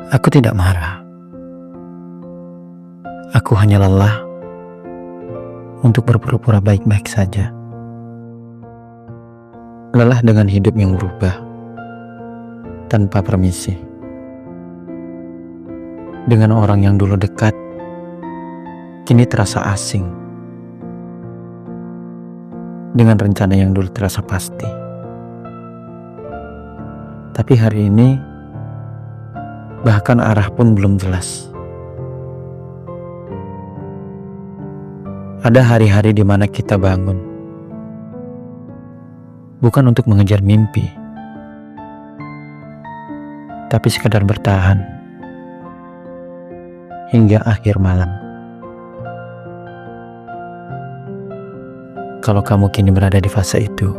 Aku tidak marah. Aku hanya lelah untuk berpura-pura baik-baik saja. Lelah dengan hidup yang berubah tanpa permisi. Dengan orang yang dulu dekat, kini terasa asing. Dengan rencana yang dulu terasa pasti. Tapi hari ini, bahkan arah pun belum jelas. Ada hari-hari di mana kita bangun, bukan untuk mengejar mimpi, tapi sekadar bertahan hingga akhir malam. Kalau kamu kini berada di fase itu,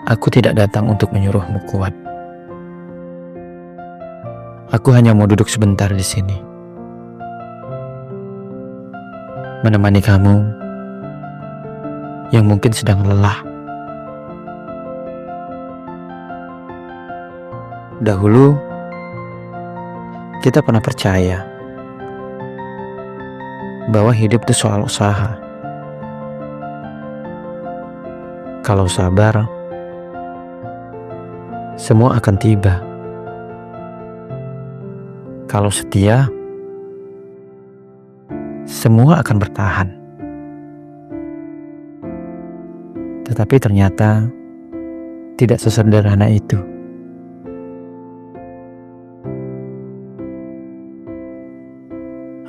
aku tidak datang untuk menyuruhmu kuat. Aku hanya mau duduk sebentar di sini, menemani kamu yang mungkin sedang lelah. Dahulu, kita pernah percaya bahwa hidup itu soal usaha. Kalau sabar, semua akan tiba. Kalau setia, semua akan bertahan. Tetapi ternyata tidak sesederhana itu.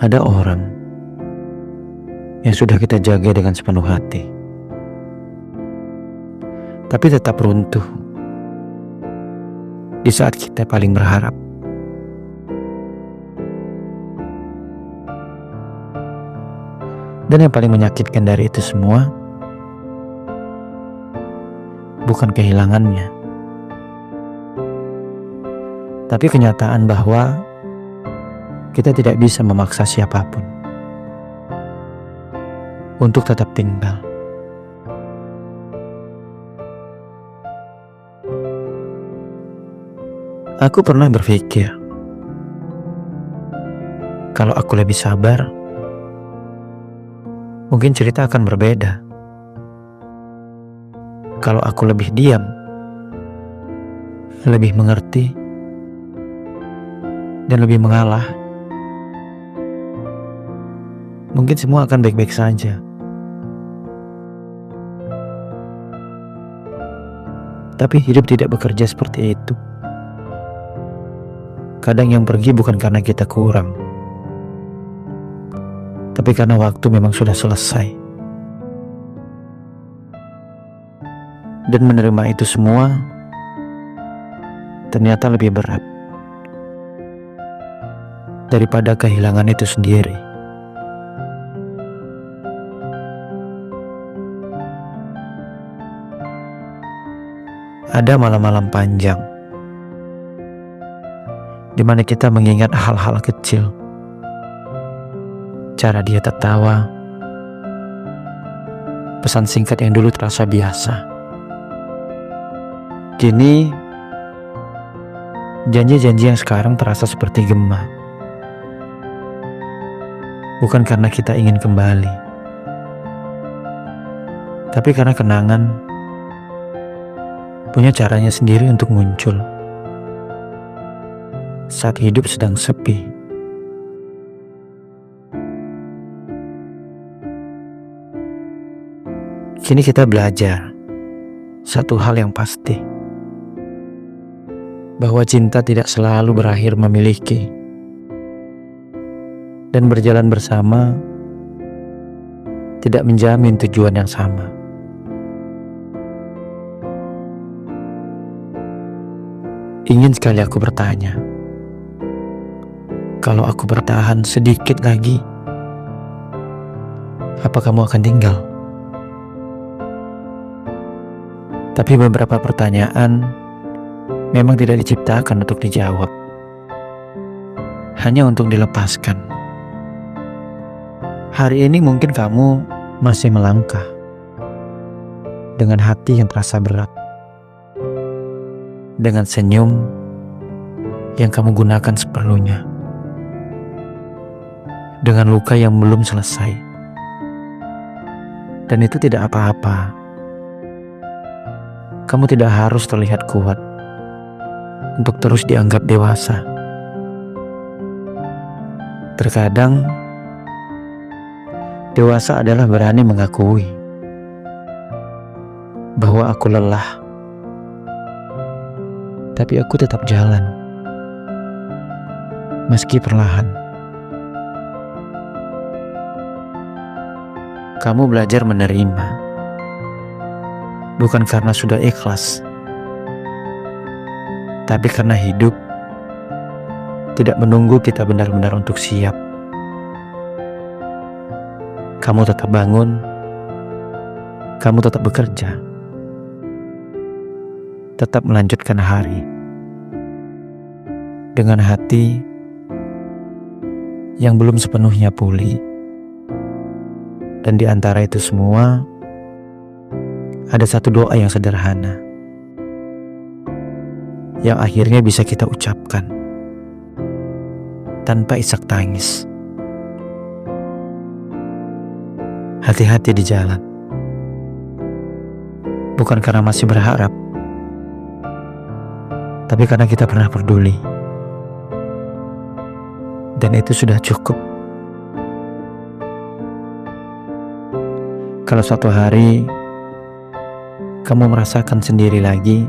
Ada orang yang sudah kita jaga dengan sepenuh hati, tapi tetap runtuh di saat kita paling berharap. Dan yang paling menyakitkan dari itu semua, bukan kehilangannya, tapi kenyataan bahwa kita tidak bisa memaksa siapapun untuk tetap tinggal. Aku pernah berpikir, kalau aku lebih sabar, mungkin cerita akan berbeda. Kalau aku lebih diam, lebih mengerti, dan lebih mengalah, mungkin semua akan baik-baik saja. Tapi hidup tidak bekerja seperti itu. Kadang yang pergi bukan karena kita kurang, tapi karena waktu memang sudah selesai. Dan menerima itu semua ternyata lebih berat daripada kehilangan itu sendiri. Ada malam-malam panjang di mana kita mengingat hal-hal kecil. Cara dia tertawa, pesan singkat yang dulu terasa biasa. Kini, janji-janji yang sekarang terasa seperti gema. Bukan karena kita ingin kembali, tapi karena kenangan punya caranya sendiri untuk muncul saat hidup sedang sepi. Kini kita belajar satu hal yang pasti, bahwa cinta tidak selalu berakhir memiliki, dan berjalan bersama tidak menjamin tujuan yang sama. Ingin sekali aku bertanya, kalau aku bertahan sedikit lagi, apa kamu akan tinggal? Tapi beberapa pertanyaan memang tidak diciptakan untuk dijawab, hanya untuk dilepaskan. Hari ini mungkin kamu masih melangkah dengan hati yang terasa berat, dengan senyum yang kamu gunakan seperlunya, dengan luka yang belum selesai. Dan itu tidak apa-apa. Kamu tidak harus terlihat kuat untuk terus dianggap dewasa. Terkadang, dewasa adalah berani mengakui bahwa aku lelah, tapi aku tetap jalan, meski perlahan. Kamu belajar menerima, bukan karena sudah ikhlas, tapi karena hidup tidak menunggu kita benar-benar untuk siap. Kamu tetap bangun, kamu tetap bekerja, tetap melanjutkan hari dengan hati yang belum sepenuhnya pulih. Dan di antara itu semua, ada satu doa yang sederhana yang akhirnya bisa kita ucapkan tanpa isak tangis. Hati-hati di jalan, bukan karena masih berharap, tapi karena kita pernah peduli. Dan itu sudah cukup. Kalau suatu hari kamu merasakan sendiri lagi,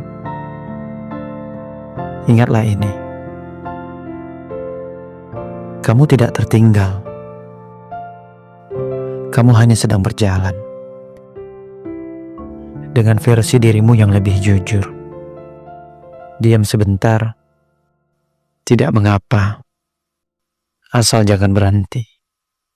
ingatlah ini. Kamu tidak tertinggal. Kamu hanya sedang berjalan dengan versi dirimu yang lebih jujur. Diam sebentar, tidak mengapa, asal jangan berhenti.